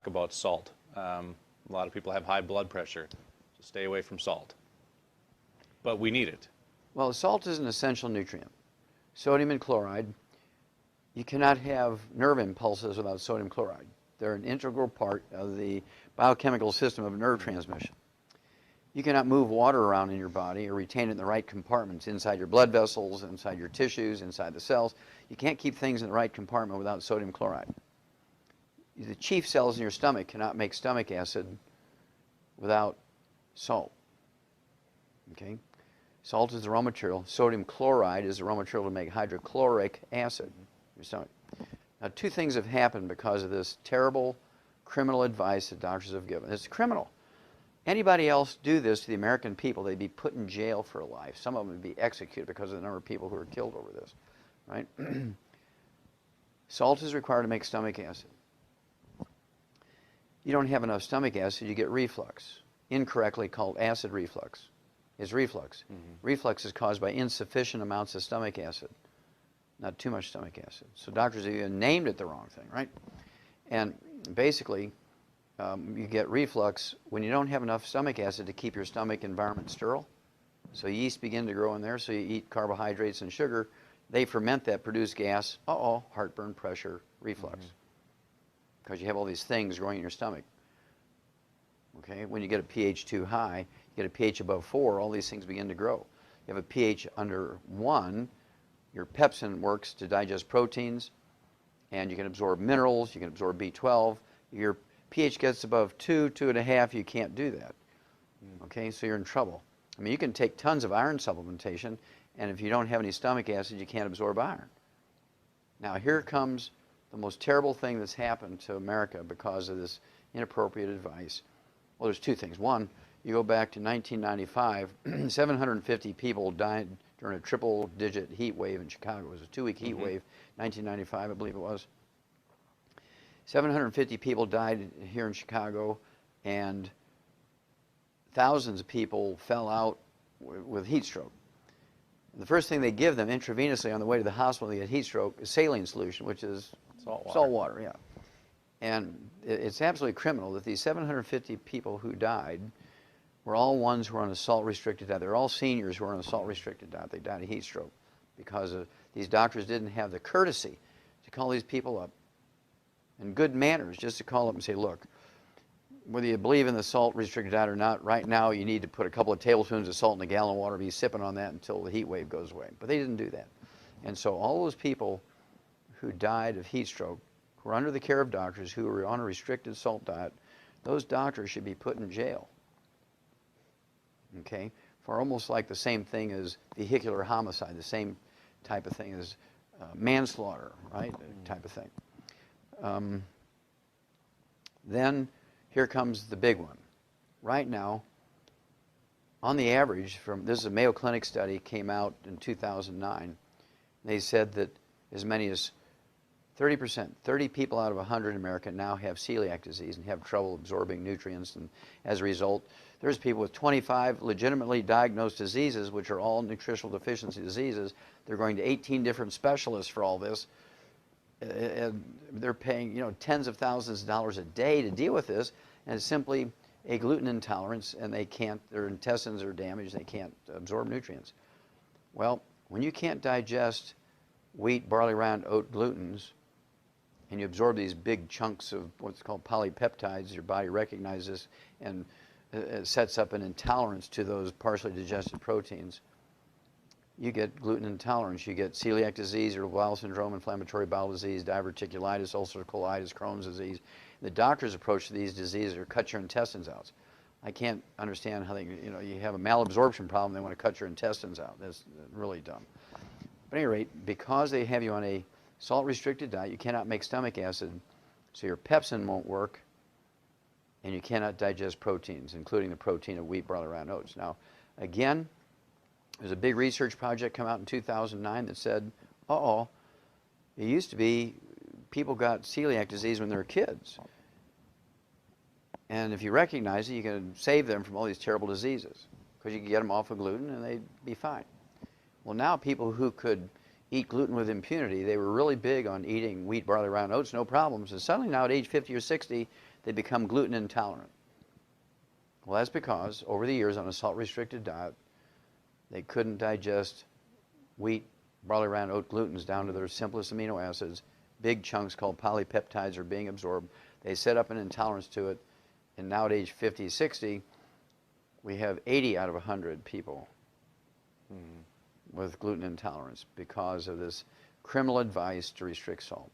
about salt. A lot of people have high blood pressure, so stay away from salt. But we need it. Well, salt is an essential nutrient. Sodium and chloride. You cannot have nerve impulses without sodium chloride. They're an integral part of the biochemical system of nerve transmission. You cannot move water around in your body or retain it in the right compartments, inside your blood vessels, inside your tissues, inside the cells. You can't keep things in the right compartment without sodium chloride. The chief cells in your stomach cannot make stomach acid without salt. Okay? Salt is the raw material. Sodium chloride is the raw material to make hydrochloric acid in your stomach. Now, two things have happened because of this terrible criminal advice that doctors have given. It's criminal. Anybody else do this to the American people, they'd be put in jail for life. Some of them would be executed because of the number of people who are killed over this, right? Salt is required to make stomach acid. You don't have enough stomach acid, you get reflux, incorrectly called acid reflux. It's reflux. Reflux is caused by insufficient amounts of stomach acid, not too much stomach acid. So doctors have even named it the wrong thing, right? And basically, you get reflux when you don't have enough stomach acid to keep your stomach environment sterile. So yeast begin to grow in there, so you eat carbohydrates and sugar. They ferment that, produce gas. Heartburn, pressure, reflux. Because you have all these things growing in your stomach. Okay, when you get a pH too high, you get a pH above 4, all these things begin to grow. You have a pH under 1, your pepsin works to digest proteins, and you can absorb minerals, you can absorb B12. Your pH gets above 2, 2.5, you can't do that. Okay, so you're in trouble. I mean, you can take tons of iron supplementation, and if you don't have any stomach acid, you can't absorb iron. Now, here comes the most terrible thing that's happened to America because of this inappropriate advice. Well, there's two things. One, you go back to 1995, 750 people died during a triple-digit heat wave in Chicago. It was a 2-week heat wave, 1995, I believe it was. 750 people died here in Chicago, and thousands of people fell out with heat stroke. The first thing they give them intravenously on the way to the hospital when they get heat stroke is saline solution, which is salt water, yeah. And it's absolutely criminal that these 750 people who died were all ones who were on a salt-restricted diet. They're all seniors who were on a salt-restricted diet. They died of heat stroke because these doctors didn't have the courtesy to call these people up, and good manners just to call up and say, look, whether you believe in the salt-restricted diet or not, right now you need to put a couple of tablespoons of salt in a gallon of water, be sipping on that until the heat wave goes away. But they didn't do that. And so all those people who died of heat stroke who were under the care of doctors who were on a restricted salt diet, those doctors should be put in jail, okay, for almost like the same thing as vehicular homicide, the same type of thing as manslaughter, right, type of thing. Then here comes the big one. Right now, on the average, this is a Mayo Clinic study, came out in 2009. They said that as many as 30%, 30 people out of 100 in America now have celiac disease and have trouble absorbing nutrients. And as a result, there's people with 25 legitimately diagnosed diseases, which are all nutritional deficiency diseases. They're going to 18 different specialists for all this. And they're paying, tens of thousands of dollars a day to deal with this, and it's simply a gluten intolerance, and their intestines are damaged, they can't absorb nutrients. Well, when you can't digest wheat, barley, round, oat glutens, and you absorb these big chunks of what's called polypeptides, your body recognizes and sets up an intolerance to those partially digested proteins. You get gluten intolerance, you get celiac disease, irritable bowel syndrome, inflammatory bowel disease, diverticulitis, ulcerative colitis, Crohn's disease. The doctor's approach to these diseases are cut your intestines out. I can't understand how you have a malabsorption problem, they want to cut your intestines out. That's really dumb. But at any rate, because they have you on a salt-restricted diet, you cannot make stomach acid, so your pepsin won't work, and you cannot digest proteins, including the protein of wheat, barley, round, oats. Now, again, there's a big research project come out in 2009 that said, it used to be people got celiac disease when they were kids. And if you recognize it, you can save them from all these terrible diseases because you can get them off of gluten and they'd be fine. Well, now people who could eat gluten with impunity, they were really big on eating wheat, barley, round, oats, no problems. And suddenly now at age 50 or 60, they become gluten intolerant. Well, that's because over the years on a salt-restricted diet, they couldn't digest wheat, barley, rye, and oat glutens down to their simplest amino acids. Big chunks called polypeptides are being absorbed. They set up an intolerance to it, and now at age 50, 60, we have 80 out of 100 people with gluten intolerance because of this criminal advice to restrict salt.